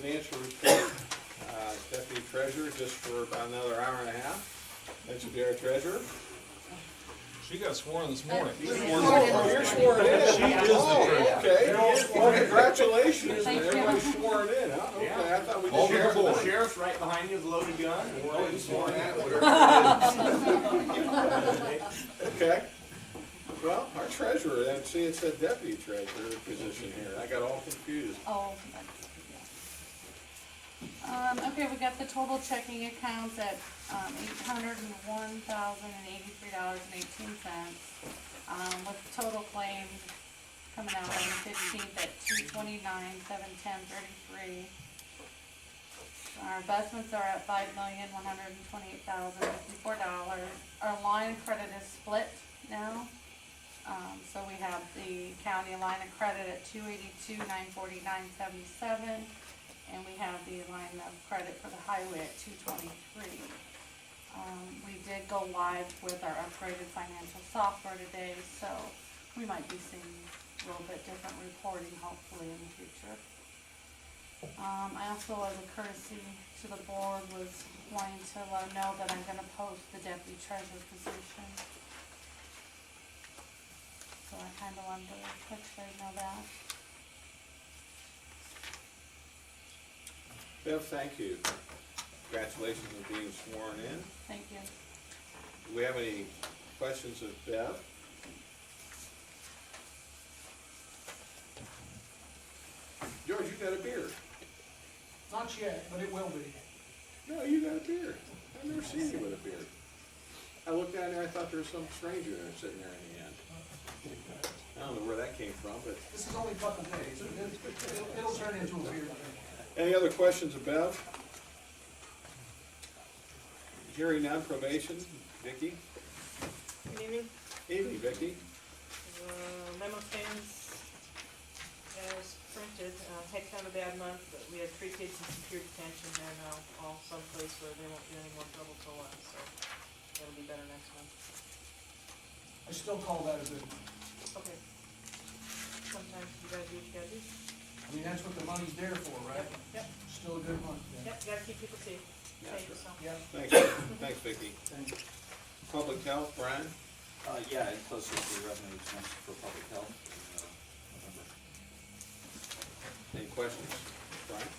financial report. Deputy treasurer, just for about another hour and a half. That should be our treasurer. She got sworn this morning. You're sworn in. She is the treasurer. Okay. Well, congratulations. Thank you. Everybody's sworn in, huh? Okay, I thought we All did sheriff. aboard. The sheriff's right behind you with a loaded gun. And we're all just sworn at, whatever it is. Okay. Well, our treasurer, then, see, it said deputy treasurer position here. I got all confused. Oh, that's, okay, we got the total checking accounts at, $801,083.18. With total claims coming out on the 15th at $229,710.33. Our investments are at $5,128,054. Our line of credit is split now. So we have the county line of credit at $282,949.77, and we have the line of credit for the highway at $223. We did go live with our upgraded financial software today, so we might be seeing a little bit different reporting hopefully in the future. I also, as a courtesy to the board, was wanting to let them know that I'm gonna post the deputy treasurer position. So I kinda wanted to let you know that. Bev, thank you. Congratulations on being sworn in. Thank you. Do we have any questions of Bev? George, you got a beard. Not yet, but it will be. No, you got a beard. I've never seen you with a beard. I looked down there, I thought there was some stranger there sitting there in the end. I don't know where that came from, but. This is only a couple days. It'll turn into a beard. Any other questions of Bev? Hearing none, probation, Vicki? Good evening. Evening, Vicki. Memo stands as printed. Had kind of a bad month, but we had 3 kids in secure detention. They're now all someplace where they won't get any more trouble till us, so that'll be better next month. I still call that a good, Okay. Sometimes you gotta do what you gotta do. I mean, that's what the money's there for, right? Yep, Still a good month. yep, you gotta keep people safe. Safe, so. Yeah. Thanks, thanks, Vicki. Thank you. Public health, Brian? Yeah, it posted the revenue expense for public health in November. Any questions, Brian?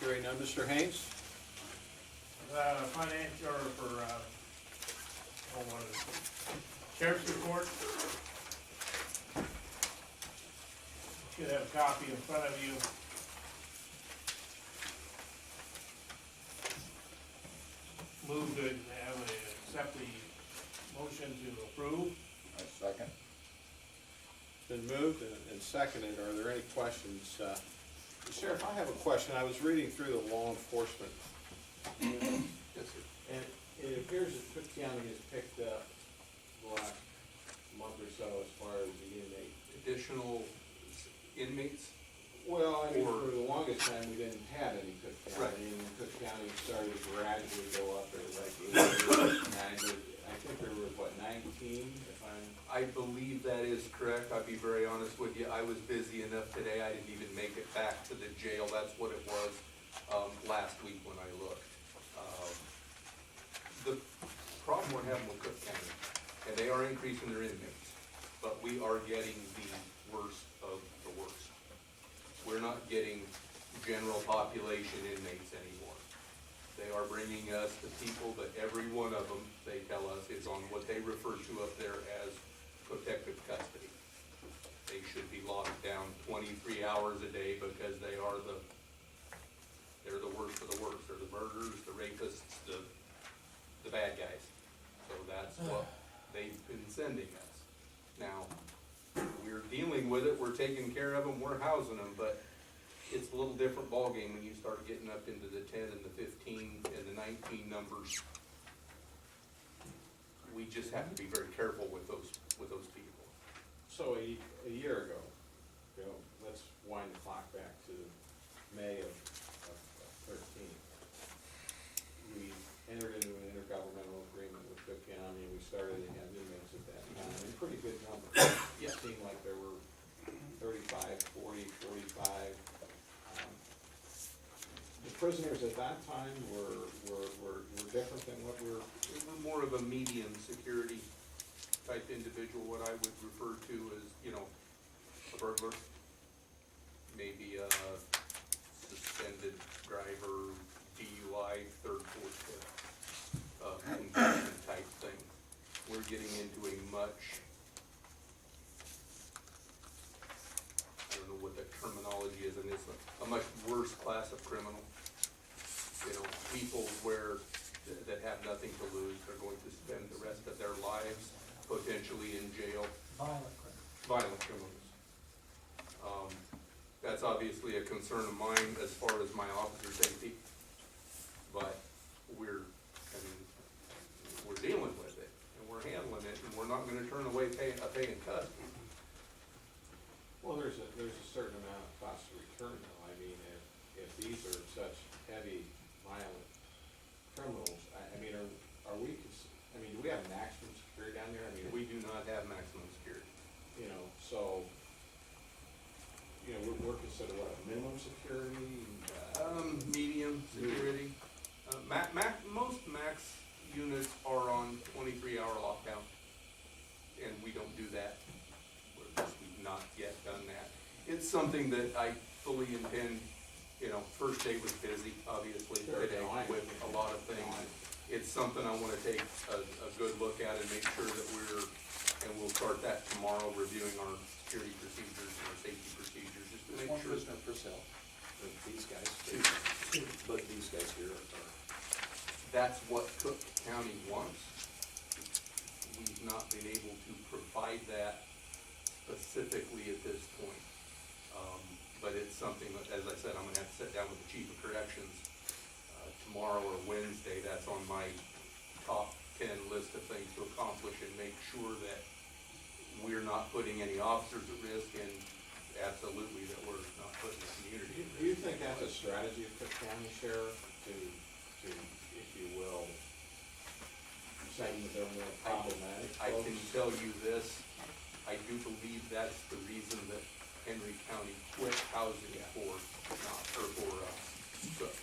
Hearing none, Mr. Haines? Financial, or for, what is it? Sheriff's report. Should have a copy in front of you. Move to accept the motion to approve. Second. Been moved and seconded. Are there any questions? Sheriff, I have a question. I was reading through the law enforcement. Yes, sir. And it appears that Cook County has picked up the last month or so as far as the inmate. Additional inmates? Well, I mean, Or- for the longest time, we didn't have any Cook County. Right. And Cook County started to gradually go up. There was like 8, 9, I think there were, what, 19, if I'm... I believe that is correct. I'll be very honest with you. I was busy enough today, I didn't even make it back to the jail. That's what it was last week when I looked. The problem we're having with Cook County, and they are increasing their inmates, but we are getting the worst of the worst. We're not getting general population inmates anymore. They are bringing us the people that every one of them, they tell us, is on what they refer to up there as protective custody. They should be locked down 23 hours a day because they're the worst of the worst. They're the murderers, the rapists, the bad guys. So that's what they've been sending us. Now, we're dealing with it, we're taking care of them, we're housing them, but it's a little different ballgame when you start getting up into the 10 and the 15 and the 19 numbers. We just have to be very careful with those people. So a year ago, let's wind the clock back to May of 13. We entered into an intergovernmental agreement with Cook County, and we started to have inmates at that time, and pretty good numbers. It seemed like there were 35, 40, 45 prisoners at that time were different than what we're, They were more of a medium security type individual, what I would refer to as, you know, a burglar, maybe a suspended driver, DUI, third, fourth, fifth, conviction type thing. We're getting into a much, I don't know what the terminology is, and it's a much worse class of criminal. You know, people that have nothing to lose, they're going to spend the rest of their lives potentially in jail. Violent criminals. That's obviously a concern of mine as far as my officer safety, but we're dealing with it, and we're handling it, and we're not gonna turn away paying custody. well, there's a certain amount of cost to return though. I mean, if these are such heavy, violent criminals, I mean, are we, I mean, do we have maximum security down there? I mean, We do not have maximum security. you know, so, you know, we're considered what, minimum security? Medium security. Most max units are on 23-hour lockdown, and we don't do that. We've not yet done that. It's something that I fully intend, you know, first day was busy, obviously, today with a lot of things. It's something I wanna take a good look at and make sure that and we'll start that tomorrow, reviewing our security procedures and our safety procedures, just to make One sure. prisoner per cell, these guys, but these guys here are. That's what Cook County wants. We've not been able to provide that specifically at this point. But it's something that, as I said, I'm gonna have to sit down with the chief of corrections tomorrow or Wednesday. That's on my top 10 list of things to accomplish, and make sure that we're not putting any officers at risk, and absolutely that we're not putting the community at risk. Do you think that's a strategy of Cook County Sheriff to, if you will, say that they're more problematic? I can tell you this, I do believe that's the reason that Henry County quit housing for Cook.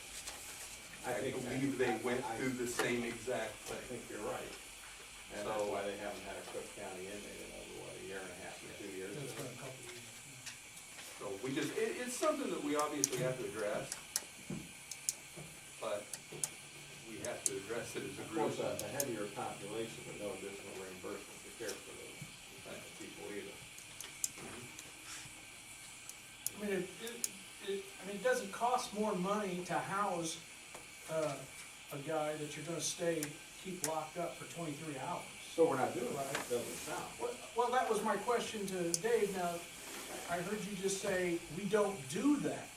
I believe they went through the same exact I thing. think you're right. And that's why they haven't had a Cook County inmate in over, what, a year and a half or 2 years? So we just, it's something that we obviously have to address, but we have to address it as a Of group. course, a heavier population, but no additional reimbursement to care for those type of people either. I mean, it doesn't cost more money to house, a guy that you're gonna keep locked up for 23 hours. So we're not doing Right. it, doesn't sound. Well, that was my question to Dave. Now, I heard you just say, we don't do that.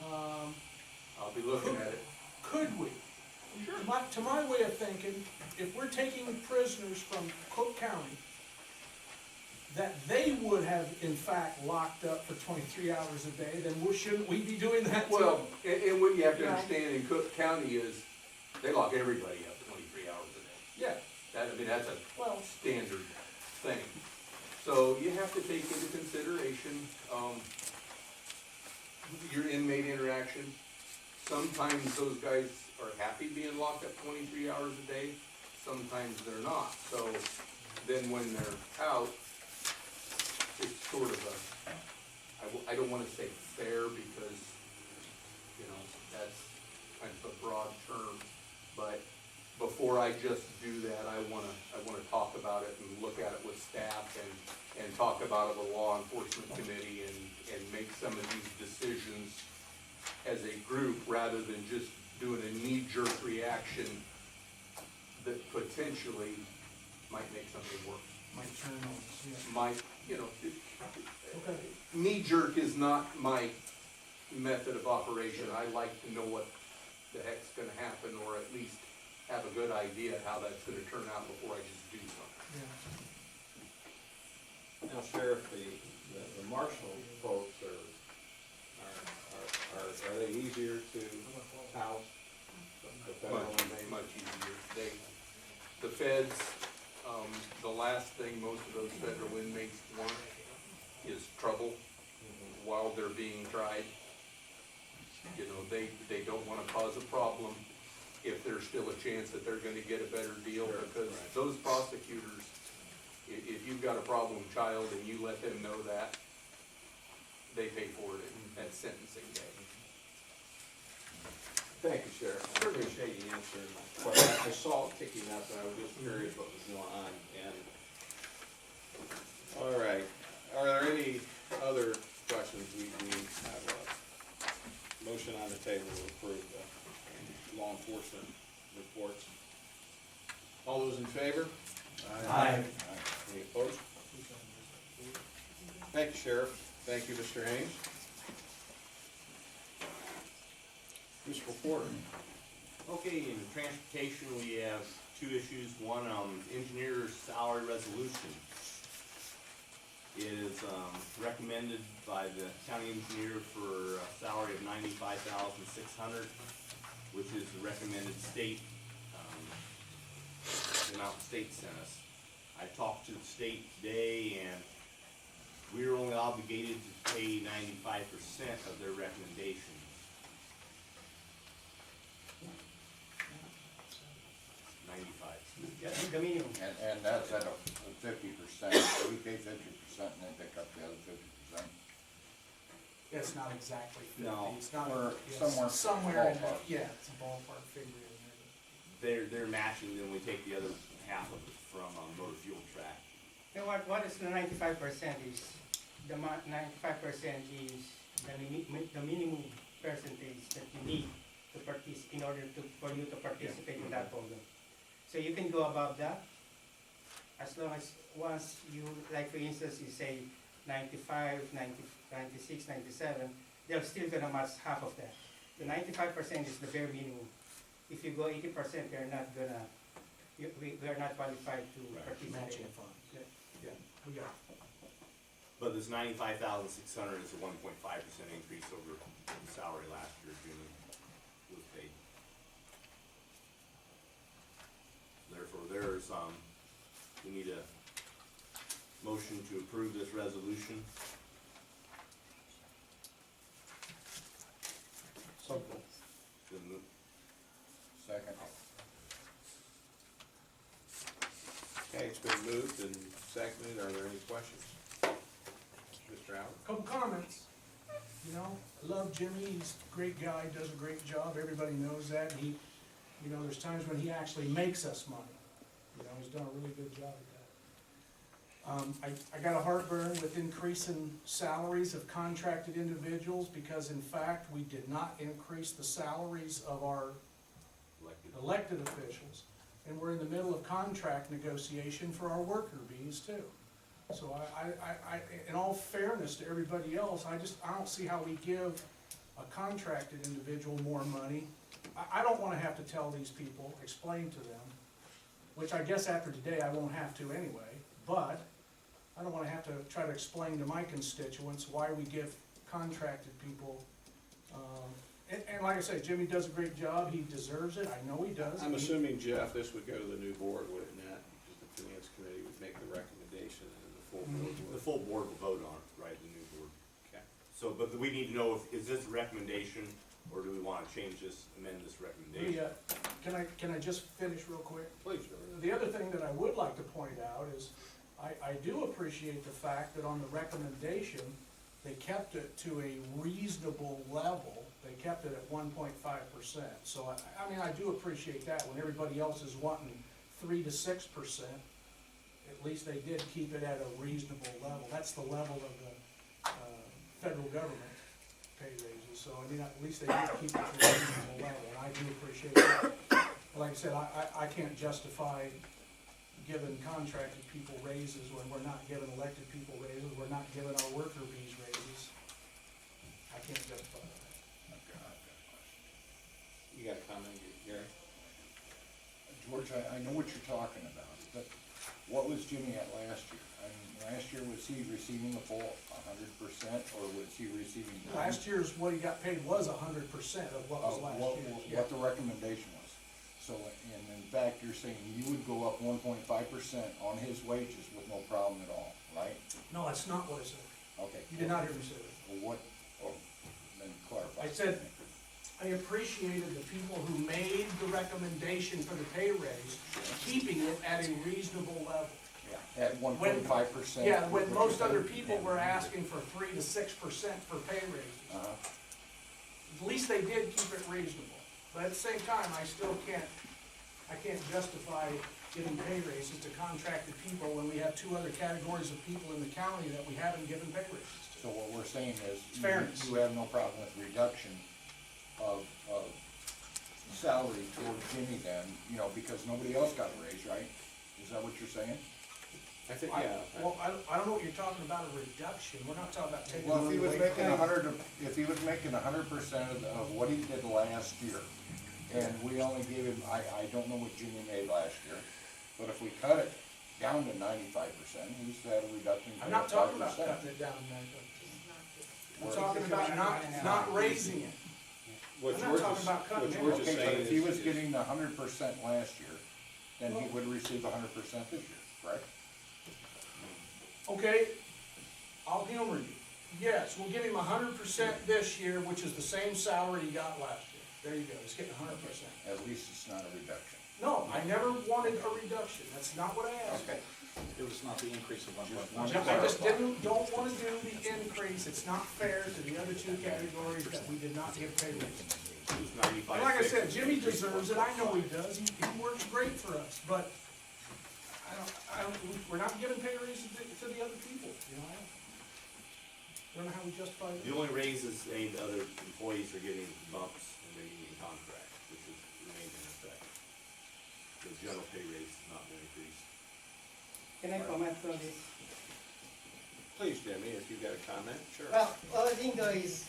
I'll be looking at it. Could we? To my way of thinking, if we're taking prisoners from Cook County, that they would have in fact locked up for 23 hours a day, then shouldn't we be doing that too? Well, and what you have to Yeah. understand in Cook County is, they lock everybody up 23 hours a day. Yeah, That's a well, standard thing. So you have to take into consideration, your inmate interaction. Sometimes those guys are happy being locked up 23 hours a day, sometimes they're not. So then when they're out, it's sort of I don't wanna say fair, because, you know, that's kind of a broad term, but before I just do that, I wanna talk about it and look at it with staff and talk about it with law enforcement committee and make some of these decisions as a group, rather than just doing a knee-jerk reaction that potentially might make something worse. might turn on us, yeah. Might, you know, Okay. knee-jerk is not my method of operation. I like to know what the heck's gonna happen, or at least have a good idea how that's gonna turn out before I just do something. Yeah. Now, Sheriff, the marshal folks are they easier to house? The federal inmates? Much easier. The feds, the last thing most of those federal inmates want is trouble while they're being tried. You know, they don't wanna cause a problem if there's still a chance that they're gonna get a better deal, Sure, because right. those prosecutors, if you've got a problem child and you let them know that, they pay for it at sentencing day. Thank you, Sheriff. I appreciate you answering my question. I saw it ticking up, and I was just curious what was going on, and, all right. Are there any other questions? We have a motion on the table to approve the law enforcement reports. All those in favor? Aye. Any opposed? Thank you, Sheriff. Thank you, Mr. Haines. Mr. McWhorter. Okay, in transportation, we have two issues. One, engineer's salary resolution is recommended by the county engineer for a salary of $95,600, which is the recommended state, the amount the state sent us. I talked to the state today, and we're only obligated to pay 95% of their recommendation. The minimum. And that's at a 50%, we pay 50% and then pick up the other 50%. It's not exactly 50, No, it's not, or it's somewhere somewhere in ballpark. that, yeah, it's a ballpark figure in They're matching, then we take the other half of it from motor fuel track. Then what is the 95% is, the 95% is the minimum percentage that you need to participate, in order to, for you to participate in that program. So you can go above that, as long as once you, like for instance, you say 95, 90, 96, 97, they're still gonna match half of that. The 95% is the bare minimum. If you go 80%, they're not gonna, we are not qualified to Right. there. participate. Matching funds, Yeah. we got it. But this 95,600 is a 1.5% increase over the salary last year, June was paid. Therefore, there's, we need a motion to approve this resolution. So, Then mo- Second. okay, it's been moved and seconded. Are there any questions? Mr. Allen? Couple comments, you know, I love Jimmy, he's a great guy, does a great job, everybody knows that, and he, you know, there's times when he actually makes us money. You know, he's done a really good job at that. I got a heartburn with increasing salaries of contracted individuals, because in fact, we did not increase the salaries of our elected officials, and we're in the middle of contract negotiation for our worker bees too. So I, in all fairness to everybody else, I don't see how we give a contracted individual more money. I don't wanna have to tell these people, explain to them, which I guess after today I won't have to anyway, but I don't wanna have to try to explain to my constituents why we give contracted people, and like I say, Jimmy does a great job, he deserves it, I know he does. I'm assuming, Jeff, this would go to the new board, wouldn't it? Because the finance committee would make the recommendation and the full board The would. full board will vote on it, right, the new board. Okay. So, but we need to know if, is this a recommendation, or do we wanna change this, amend this recommendation? Can I just finish real quick? Please, The other thing that I would like to point out is, I do appreciate the fact that on the recommendation, they kept it to a reasonable level. They kept it at 1.5%. So I mean, I do appreciate that. When everybody else is wanting 3 to 6%, at least they did keep it at a reasonable level. That's the level of the federal government pay raises. So I mean, at least they did keep it to a reasonable level, and I do appreciate that. Like I said, I can't justify giving contracted people raises when we're not giving elected people raises, we're not giving our worker bees raises. I can't justify that. you got a comment, Gary? George, I know what you're talking about, but what was Jimmy at last year? I mean, last year, was he receiving the full 100%, or was he receiving? Last year's what he got paid was 100% of what was last year's. Yeah. What the recommendation was. So, and in fact, you're saying you would go up 1.5% on his wages with no problem at all, right? No, that's not what I said. Okay. You did not hear me say that. Well, what, oh, then clarify. I said, I appreciated the people who made the recommendation for the pay raise, keeping it at a reasonable level. At 1.5%. Yeah, when most other people were asking for 3 to 6% for pay raises. At least they did keep it reasonable. But at the same time, I still can't justify giving pay raises to contracted people when we have 2 other categories of people in the county that we haven't given pay raises to. So what we're saying is, Fairness. you have no problem with reduction of salary toward Jimmy then, you know, because nobody else got a raise, right? Is that what you're saying? I think, Well, I don't know what you're talking about, a reduction, we're not talking about taking Well, if money he was away. making 100% of what he did last year, and we only gave him, I don't know what Jimmy made last year, but if we cut it down to 95%, he's had a reduction I'm of not talking 5%. about cutting it down, I'm talking about not raising it. what I'm not George talking is, about cutting what it. George is Okay, but saying if he is, was getting 100% last year, then he would receive 100% this year, correct? Okay, I'll humor you. Yes, we'll give him 100% this year, which is the same salary he got last year. There you go, he's getting 100%. At least it's not a reduction. No, I never wanted a reduction, that's not what I asked. Okay. it was not the increase of I just don't wanna do the increase, it's not fair to the other 2 categories that we did not give pay raises. It was 95. And like I said, Jimmy deserves it, I know he does, he works great for us, but we're not giving pay raises to the other people, you know? I don't know how we justify that. The only raises any of the other employees are getting bumps in their union contract, which is remained in effect. The general pay raise has not been increased. Can I comment on this? Please, Jimmy, if you've got a comment, sure. Well, all I think though is,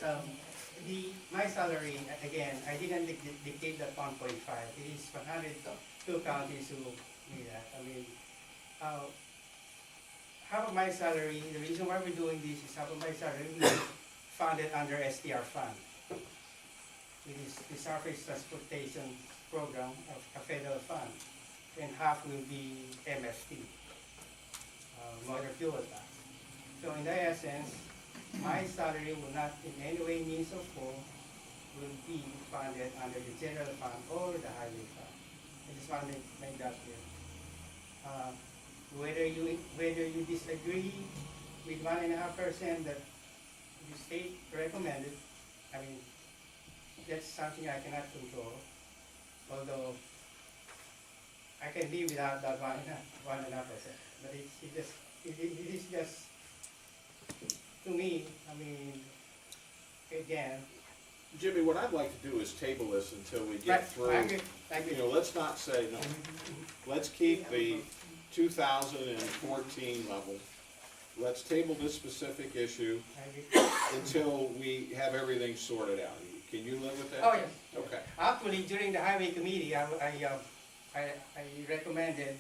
my salary, again, I didn't dictate that 1.5. It is 102 counties who made that. I mean, half of my salary, the reason why we're doing this is half of my salary is funded under STR fund. It is the Surface Transportation Program of a federal fund, and half will be MFT, motor fuel tax. So in that essence, my salary will not in any way, means or form, will be funded under the general fund or the highway fund. I just want to make that clear. Whether you disagree with 1.5% that the state recommended, I mean, that's something I cannot control. Although I can live without that 1.5%, but it is just, to me, I mean, again. Jimmy, what I'd like to do is table this until we Right, get through, I agree. you know, let's not say, no, let's keep the 2014 level. Let's table this specific issue until we have everything sorted out. Can you live with that? Oh, yes. Okay. Actually, during the highway committee, I recommended,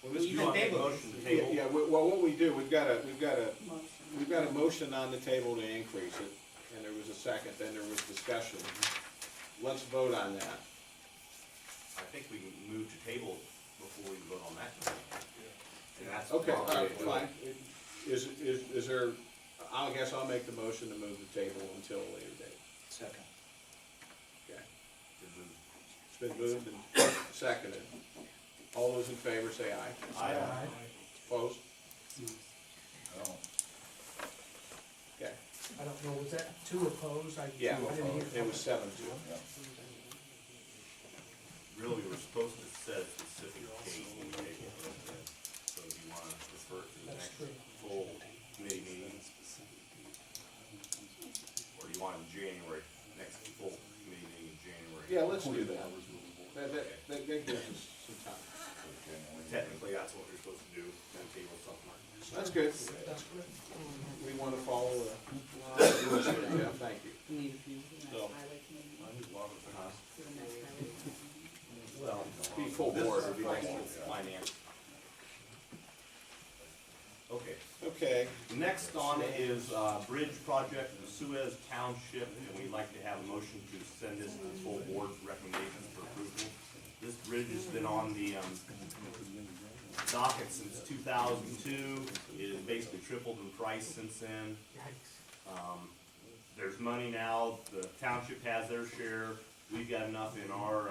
Well, Mr. Even John, make a table. motion to Yeah, table. yeah, well, what we do, we've got a motion on the table to increase it, and there was a second, then there was discussion. Let's vote on that. I think we can move to table before we vote on that. And that's Okay, all probably right, fine. Is there, I guess I'll make the motion to move the table until a later date. Second. Okay. It's been moved and seconded. All those in favor say aye. Aye. Opposed? Oh. Okay. I don't know, was that 2 opposed? Yeah, I didn't hear. it was 7-2. Really, we were supposed to set a specific date in the table. So if you want to refer to the That's next true. full committee meeting, or do you want in January, next full committee meeting in January? Yeah, let's do that. That gives us some time. Technically, that's what we're supposed to do, then table something. That's good. That's good. We want to follow the rules here, yeah, thank you. Need a few for the So- next highway committee, for the next highway committee. Well, Be full this board. would be like finance. Okay. Okay, Next on is bridge project in Suez Township, and we'd like to have a motion to send this to the full board recommendations for approval. This bridge has been on the docket since 2002. It has basically tripled in price since then. There's money now, the township has their share, we've got enough in our,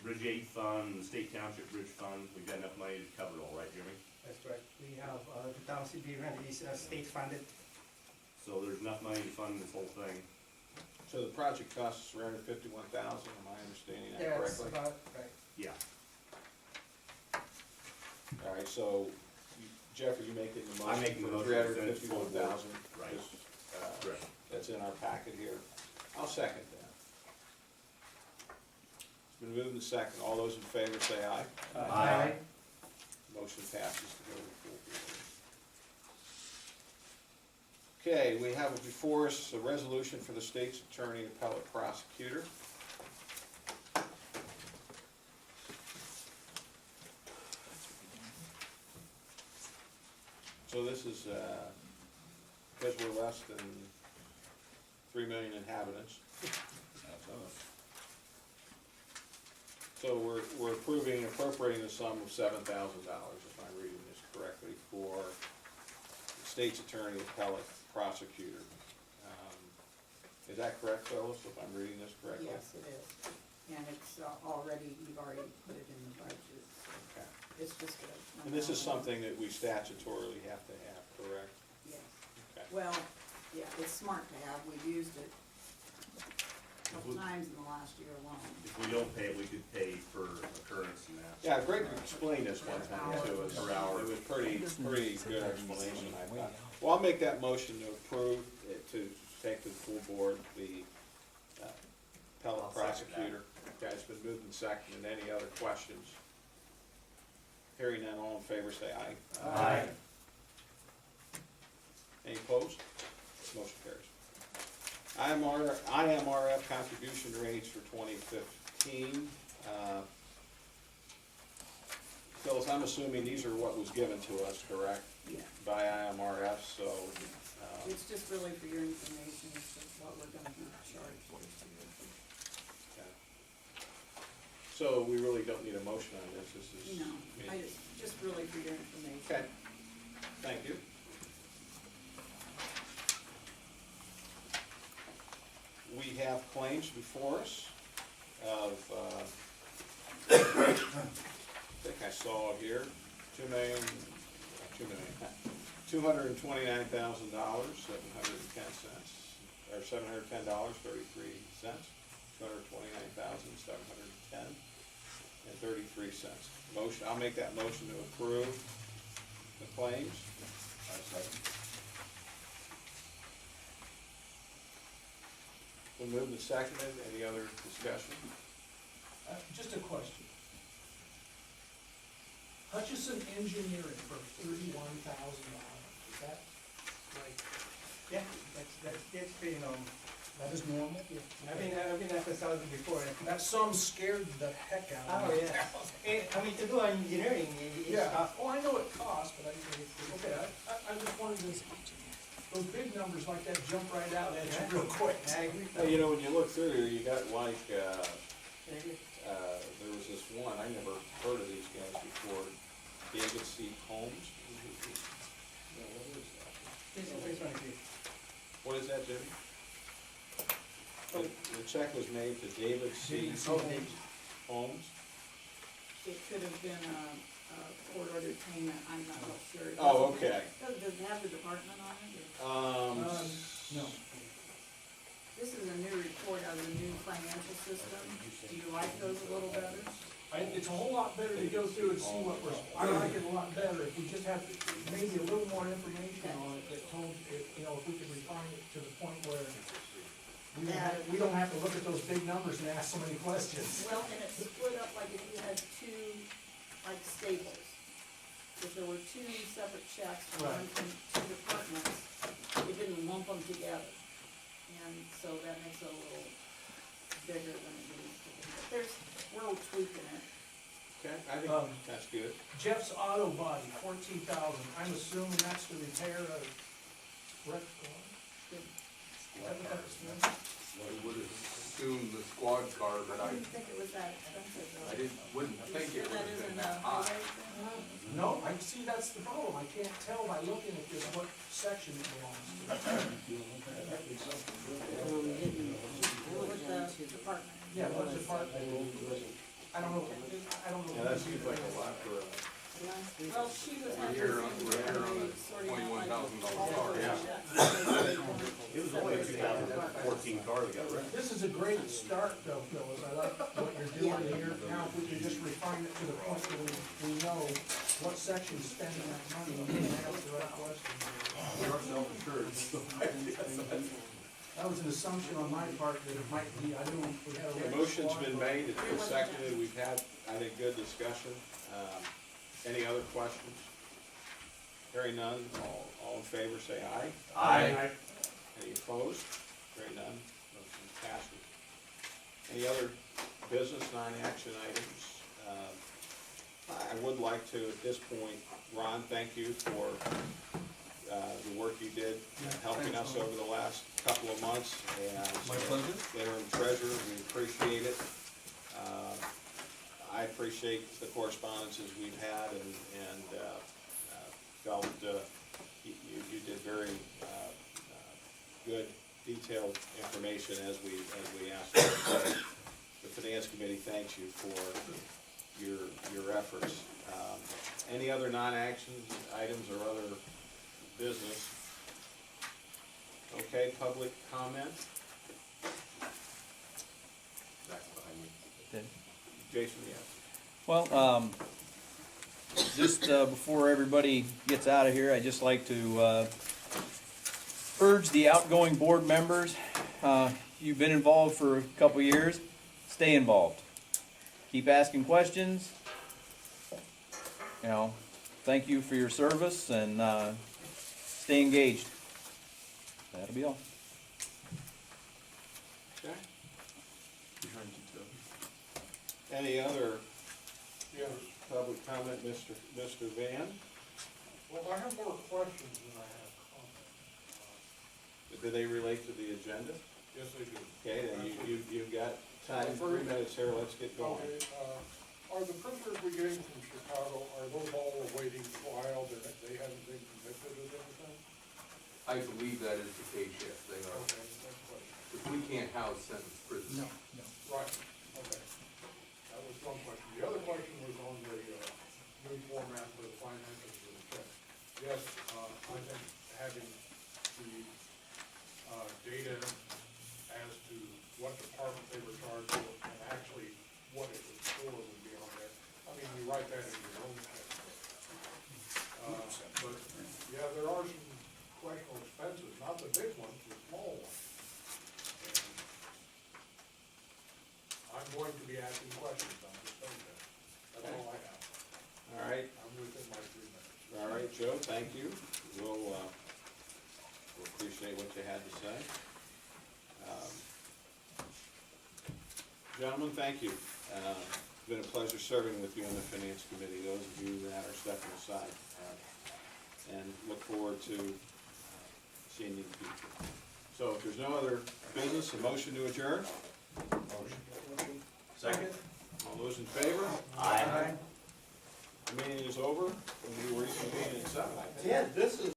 Bridge Aid Fund, the State Township Bridge Fund, we've got enough money to cover it all, right, Jimmy? That's right. We have, the township grant is state funded. So there's enough money to fund this whole thing. So the project costs $351,000, am I understanding that That's correctly? about right. Yeah. All right, so Jeff, are you making the motion? I'm making the for motion to send it to full board. 351,000? Right. Correct. That's in our packet here. I'll second that. It's been moved and second. All those in favor say aye. Aye. Motion passes to go to full board. Okay, we have before us a resolution for the state's attorney and appellate prosecutor. So this is, because we're less than 3 million inhabitants. So we're approving and appropriating the sum of $7,000, if I'm reading this correctly, for the state's attorney, appellate, prosecutor. Is that correct, Phyllis, if I'm reading this correctly? Yes, it is. And it's already, you've already put it in the budget, so Okay. it's just a. And this is something that we statutorily have to have, correct? Yes. Okay. Well, yeah, it's smart to have. We've used it a couple times in the last year alone. If we don't pay it, we could pay for occurrence and that. Yeah, Greg explained this one time to us. Per hour. It was pretty good explanation, I thought. Well, I'll make that motion to approve, to take to the full board the appellate I'll second that. prosecutor. Okay, it's been moved and seconded. Any other questions? Hearing none, all in favor say aye. Aye. Any opposed? Motion carries. IMRF contribution rates for 2015. Phyllis, I'm assuming these are what was given to us, correct? Yeah. By IMRF, so, It's just really for your information as to what we're gonna be charged this year. okay. So we really don't need a motion on this, this is. No, just really for your information. Okay, thank you. We have claims before us of, I think I saw here, $229,000, $710, or $710.33, $229,710.33. Motion, I'll make that motion to approve the claims. Been moved and seconded. Any other discussion? Just a question. Hutchison Engineering for $31,000, is that right? Yeah, that's pretty normal. That is normal? Yeah. I've been at the South before. That sum scared the heck out of Oh, me. yeah. I mean, to do engineering, it's Yeah, tough. oh, I know it costs, but okay, I just wanted to, those big numbers like that jump right out at you real quick. I agree. Well, you know, when you look through here, you got like, I agree. there was this one, I never heard of these guys before, David C. Holmes. This one is good. What is that, Jimmy? The check was made to David C. Holmes. It could have been a court ordered payment, I'm not real sure. Oh, okay. Does it have the department on it, or? No. This is a new report out of the new financial system. Do you like those a little better? It's a whole lot better to go through and see what we're, I like it a lot better if we just have maybe a little more information on it that told, you know, if we could refine it to the point where we don't have to look at those big numbers and ask so many questions. Well, and it's split up like if you had two, like staples. If there were two separate checks from two departments, we didn't lump them together. And so that makes it a little bigger than it needs to be. But we're tweaking it. Okay, I think that's good. Jeff's Auto Body, $14,000. I'm assuming that's to repair a wrecked car. Is that what that was for? I would assume the squad car, but I didn't think it was that expensive though. wouldn't think it would That have isn't been a that high. highway thing? No, I see, that's the problem, I can't tell by looking at this what section it belongs to. With the department. Yeah, what department? I don't know, I don't know. Yeah, that seems like a lot for a. Well, she was having Here the on- same we're here on a rate, sorting out like $21,000 all car. the Yeah. checks. It was only a 2014 car that got wrecked. This is a great start though, Phyllis, I like what you're doing here. Now, if we can just refine it to the point where we know what section's spending that money, and we can ask the right questions. That was an assumption on my part that it might be, I knew we had a. The motion's been made, it's been seconded, we've had, I think, good discussion. Any other questions? Hearing none, all in favor say aye. Aye. Any opposed? Hearing none, motion passes. Any other business, non-action items? I would like to, at this point, Ron, thank you for the work you did helping us over the last couple of months. My pleasure. Interim treasurer, we appreciate it. I appreciate the correspondences we've had and felt you did very good, detailed information as we asked for. The Finance Committee thanks you for your efforts. Any other non-action items or other business? Okay, public comment? Back behind me. Jason, yes. Well, just before everybody gets out of here, I'd just like to urge the outgoing board members, you've been involved for a couple years, stay involved. Keep asking questions. You know, thank you for your service and stay engaged. That'll be all. Okay. Behind you, Toby. Any other Yes, public comment, Mr. Van? well, I have more questions than I have comments. Do they relate to the agenda? Yes, they do. Okay, then you've got time, 3 minutes here, let's get going. Okay, are the prisoners we getting from Chicago, are those all awaiting trial, that they haven't been convicted of anything? I believe that is the case, yes, they are. Okay, next question. Because we can't house sentenced prisoners. Right, okay. That was one question. The other question was on the new format for the finances of the check. Yes, I think having the data as to what department they were charged with and actually what it was for would be on there. I mean, you write that in your own text. But, yeah, there are some questionable expenses, not the big ones, the small ones. And I'm going to be asking questions, I'm just saying that. That's all I have. All right, I'm within my 3 minutes. all right, Joe, thank you. We'll appreciate what you had to say. Gentlemen, thank you. It's been a pleasure serving with you on the Finance Committee, those of you that are stepping aside. And look forward to seeing you in the future. So if there's no other business, a motion to adjourn? Motion. Second. All those in favor? Aye. The meeting is over, and we reconvene at 7. Ted, this is.